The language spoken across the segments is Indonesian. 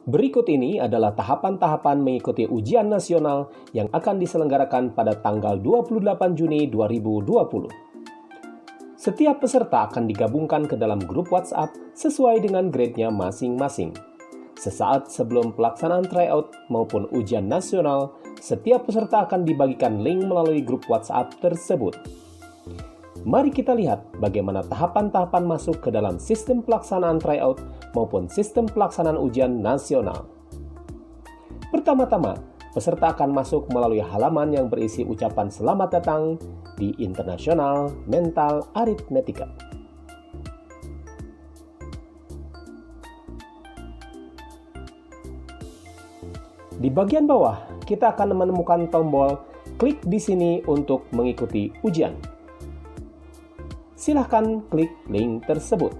Berikut ini adalah tahapan-tahapan mengikuti ujian nasional yang akan diselenggarakan pada tanggal 28 Juni 2020. Setiap peserta akan digabungkan ke dalam grup WhatsApp sesuai dengan grade-nya masing-masing. Sesaat sebelum pelaksanaan tryout maupun ujian nasional, setiap peserta akan dibagikan link melalui grup WhatsApp tersebut. Mari kita lihat bagaimana tahapan-tahapan masuk ke dalam sistem pelaksanaan tryout maupun sistem pelaksanaan ujian nasional. Pertama-tama, peserta akan masuk melalui halaman yang berisi ucapan selamat datang di International Mental Arithmetica. Di bagian bawah, kita akan menemukan tombol klik di sini untuk mengikuti ujian. Silahkan klik link tersebut.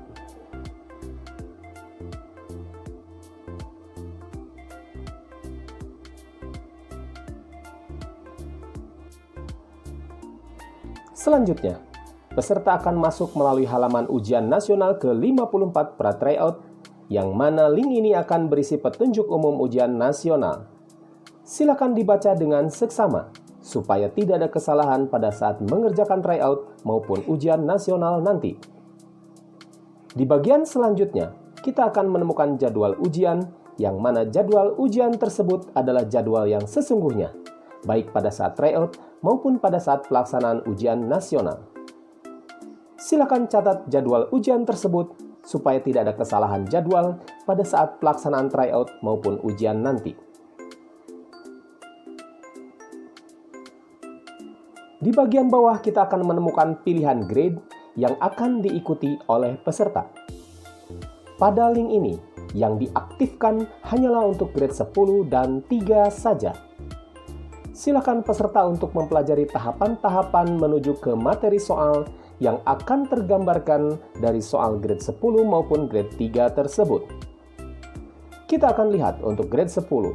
Selanjutnya, peserta akan masuk melalui halaman ujian nasional ke-54 pra-tryout, yang mana link ini akan berisi petunjuk umum ujian nasional. Silakan dibaca dengan seksama, supaya tidak ada kesalahan pada saat mengerjakan tryout maupun ujian nasional nanti. Di bagian selanjutnya, kita akan menemukan jadwal ujian, yang mana jadwal ujian tersebut adalah jadwal yang sesungguhnya, baik pada saat tryout maupun pada saat pelaksanaan ujian nasional. Silakan catat jadwal ujian tersebut supaya tidak ada kesalahan jadwal pada saat pelaksanaan tryout maupun ujian nanti. Di bagian bawah kita akan menemukan pilihan grade yang akan diikuti oleh peserta. Pada link ini, yang diaktifkan hanyalah untuk grade 10 dan 3 saja. Silakan peserta untuk mempelajari tahapan-tahapan menuju ke materi soal yang akan tergambarkan dari soal grade 10 maupun grade 3 tersebut. Kita akan lihat untuk grade 10.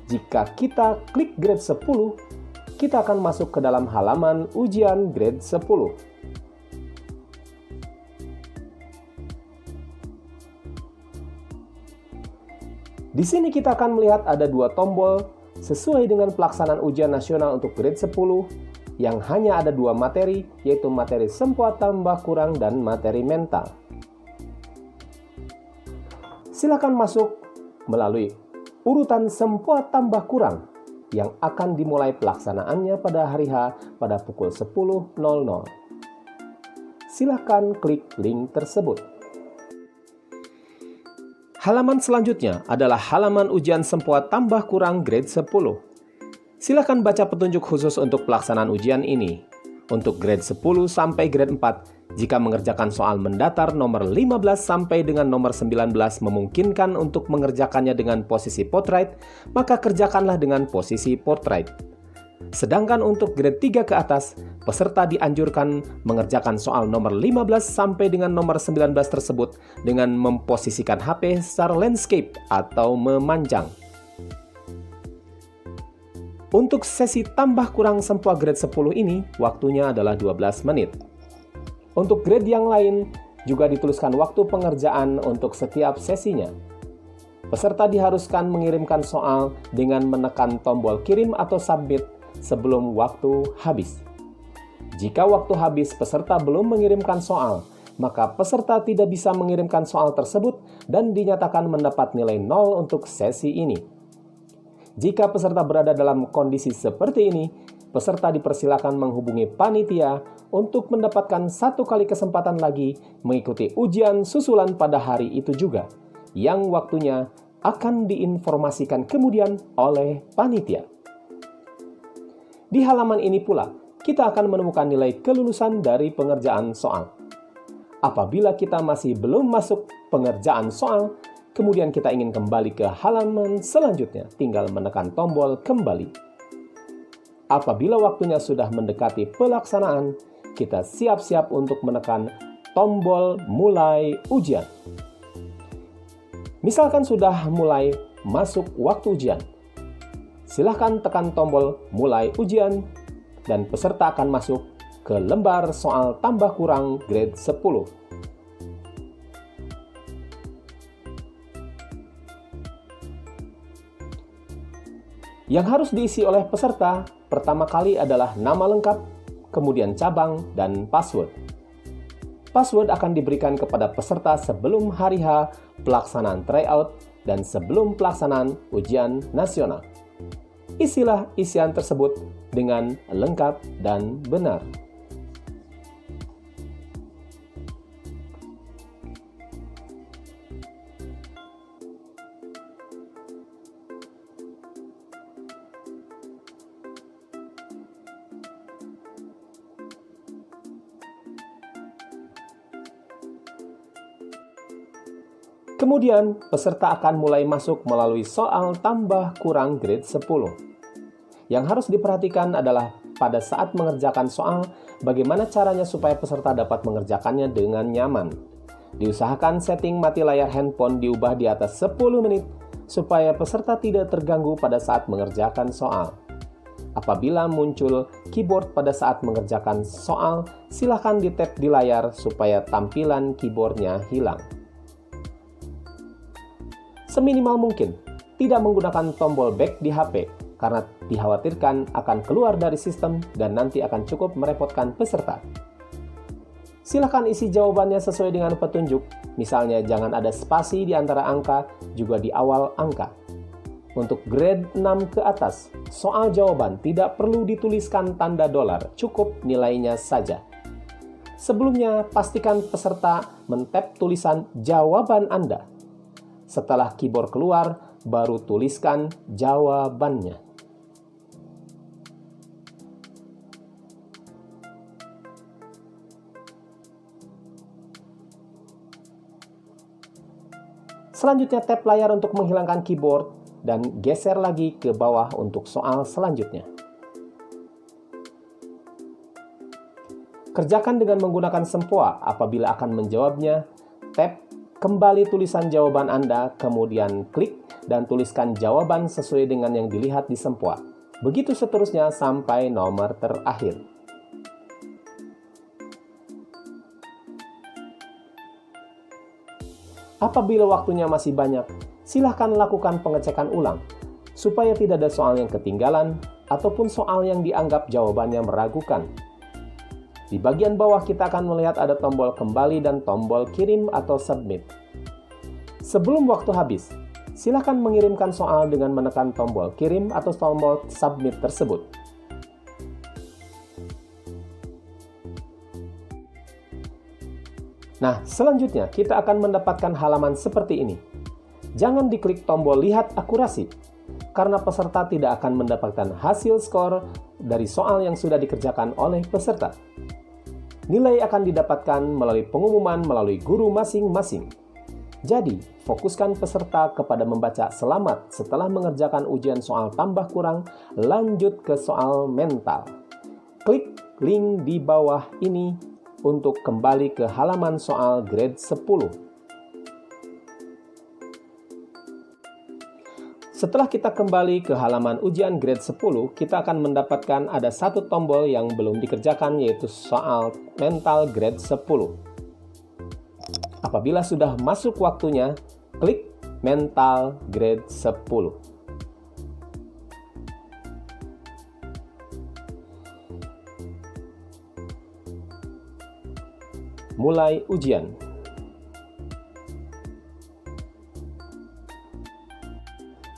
Jika kita klik grade 10, kita akan masuk ke dalam halaman ujian grade 10. Di sini kita akan melihat ada dua tombol sesuai dengan pelaksanaan ujian nasional untuk grade 10 yang hanya ada dua materi, yaitu materi sempoa tambah kurang dan materi mental. Silakan masuk melalui urutan sempoa tambah kurang yang akan dimulai pelaksanaannya pada hari H pada pukul 10.00. Silakan klik link tersebut. Halaman selanjutnya adalah halaman ujian sempoa tambah kurang grade 10. Silakan baca petunjuk khusus untuk pelaksanaan ujian ini. Untuk grade 10 sampai grade 4, jika mengerjakan soal mendatar nomor 15 sampai dengan nomor 19 memungkinkan untuk mengerjakannya dengan posisi portrait, maka kerjakanlah dengan posisi portrait. Sedangkan untuk grade 3 ke atas, peserta dianjurkan mengerjakan soal nomor 15 sampai dengan nomor 19 tersebut dengan memposisikan HP secara landscape atau memanjang. Untuk sesi tambah kurang sempoa grade 10 ini, waktunya adalah 12 menit. Untuk grade yang lain, juga dituliskan waktu pengerjaan untuk setiap sesinya. Peserta diharuskan mengirimkan soal dengan menekan tombol kirim atau submit sebelum waktu habis. Jika waktu habis peserta belum mengirimkan soal, maka peserta tidak bisa mengirimkan soal tersebut dan dinyatakan mendapat nilai 0 untuk sesi ini. Jika peserta berada dalam kondisi seperti ini, peserta dipersilakan menghubungi panitia untuk mendapatkan satu kali kesempatan lagi mengikuti ujian susulan pada hari itu juga, yang waktunya akan diinformasikan kemudian oleh panitia. Di halaman ini pula, kita akan menemukan nilai kelulusan dari pengerjaan soal. Apabila kita masih belum masuk pengerjaan soal, kemudian kita ingin kembali ke halaman selanjutnya, tinggal menekan tombol kembali. Apabila waktunya sudah mendekati pelaksanaan, kita siap-siap untuk menekan tombol mulai ujian. Misalkan sudah mulai masuk waktu ujian, silahkan tekan tombol mulai ujian dan peserta akan masuk ke lembar soal tambah kurang grade 10. Yang harus diisi oleh peserta pertama kali adalah nama lengkap, kemudian cabang, dan password. Password akan diberikan kepada peserta sebelum hari H pelaksanaan tryout dan sebelum pelaksanaan ujian nasional. Isilah isian tersebut dengan lengkap dan benar. Kemudian, peserta akan mulai masuk melalui soal tambah kurang grade 10. Yang harus diperhatikan adalah pada saat mengerjakan soal, bagaimana caranya supaya peserta dapat mengerjakannya dengan nyaman. Diusahakan setting mati layar handphone diubah di atas 10 menit, supaya peserta tidak terganggu pada saat mengerjakan soal. Apabila muncul keyboard pada saat mengerjakan soal, silakan di-tap di layar supaya tampilan keyboardnya hilang. Seminimal mungkin, tidak menggunakan tombol back di HP, karena dikhawatirkan akan keluar dari sistem dan nanti akan cukup merepotkan peserta. Silakan isi jawabannya sesuai dengan petunjuk, misalnya jangan ada spasi di antara angka, juga di awal angka. Untuk grade 6 ke atas, soal jawaban tidak perlu dituliskan tanda dolar, cukup nilainya saja. Sebelumnya, pastikan peserta men-tap tulisan jawaban Anda. Setelah keyboard keluar, baru tuliskan jawabannya. Selanjutnya, tap layar untuk menghilangkan keyboard dan geser lagi ke bawah untuk soal selanjutnya. Kerjakan dengan menggunakan sempoa. Apabila akan menjawabnya, tap kembali tulisan jawaban Anda, kemudian klik dan tuliskan jawaban sesuai dengan yang dilihat di sempoa. Begitu seterusnya sampai nomor terakhir. Apabila waktunya masih banyak, silahkan lakukan pengecekan ulang, supaya tidak ada soal yang ketinggalan ataupun soal yang dianggap jawabannya meragukan. Di bagian bawah kita akan melihat ada tombol kembali dan tombol kirim atau submit. Sebelum waktu habis, silakan mengirimkan soal dengan menekan tombol kirim atau tombol submit tersebut. Nah, selanjutnya kita akan mendapatkan halaman seperti ini. Jangan diklik tombol lihat akurasi, karena peserta tidak akan mendapatkan hasil skor dari soal yang sudah dikerjakan oleh peserta. Nilai akan didapatkan melalui pengumuman melalui guru masing-masing. Jadi, fokuskan peserta kepada membaca selamat setelah mengerjakan ujian soal tambah kurang, lanjut ke soal mental. Klik link di bawah ini untuk kembali ke halaman soal grade 10. Setelah kita kembali ke halaman ujian grade 10, kita akan mendapatkan ada satu tombol yang belum dikerjakan, yaitu soal mental grade 10. Apabila sudah masuk waktunya, klik mental grade 10. Mulai ujian.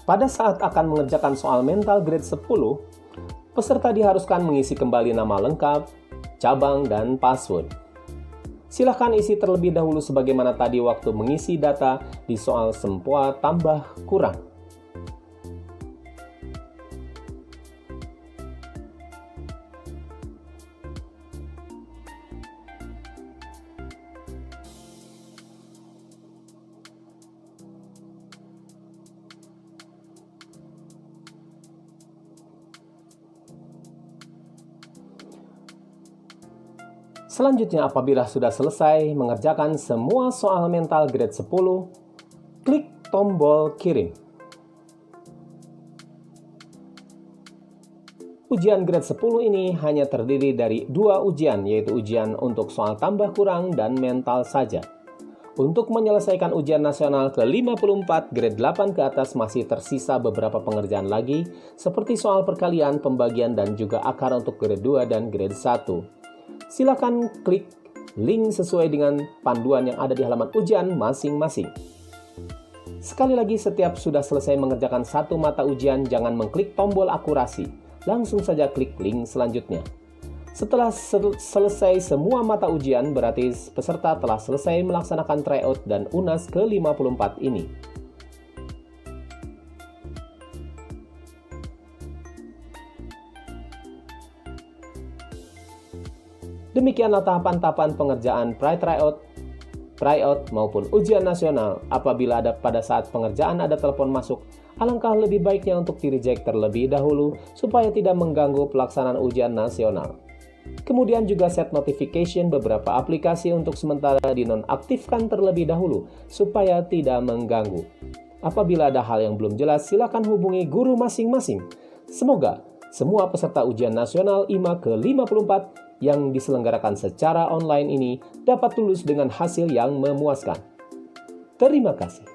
Pada saat akan mengerjakan soal mental grade 10, peserta diharuskan mengisi kembali nama lengkap, cabang, dan password. Silakan isi terlebih dahulu sebagaimana tadi waktu mengisi data di soal sempoa tambah kurang. Selanjutnya, apabila sudah selesai mengerjakan semua soal mental grade 10, klik tombol kirim. Ujian grade 10 ini hanya terdiri dari 2 ujian, yaitu ujian untuk soal tambah kurang dan mental saja. Untuk menyelesaikan ujian nasional ke-54 grade 8 ke atas masih tersisa beberapa pengerjaan lagi, seperti soal perkalian, pembagian, dan juga akar untuk grade 2 dan grade 1. Silakan klik link sesuai dengan panduan yang ada di halaman ujian masing-masing. Sekali lagi, setiap sudah selesai mengerjakan satu mata ujian, jangan mengklik tombol akurasi. Langsung saja klik link selanjutnya. Setelah selesai semua mata ujian, berarti peserta telah selesai melaksanakan tryout dan UNAS ke-54 ini. Demikianlah tahapan-tahapan pengerjaan pre-tryout, tryout maupun ujian nasional. Apabila pada saat pengerjaan ada telepon masuk, alangkah lebih baiknya untuk di-reject terlebih dahulu supaya tidak mengganggu pelaksanaan ujian nasional. Kemudian juga set notification beberapa aplikasi untuk sementara dinonaktifkan terlebih dahulu supaya tidak mengganggu. Apabila ada hal yang belum jelas, silakan hubungi guru masing-masing. Semoga semua peserta ujian nasional IMA ke-54 yang diselenggarakan secara online ini dapat lulus dengan hasil yang memuaskan. Terima kasih.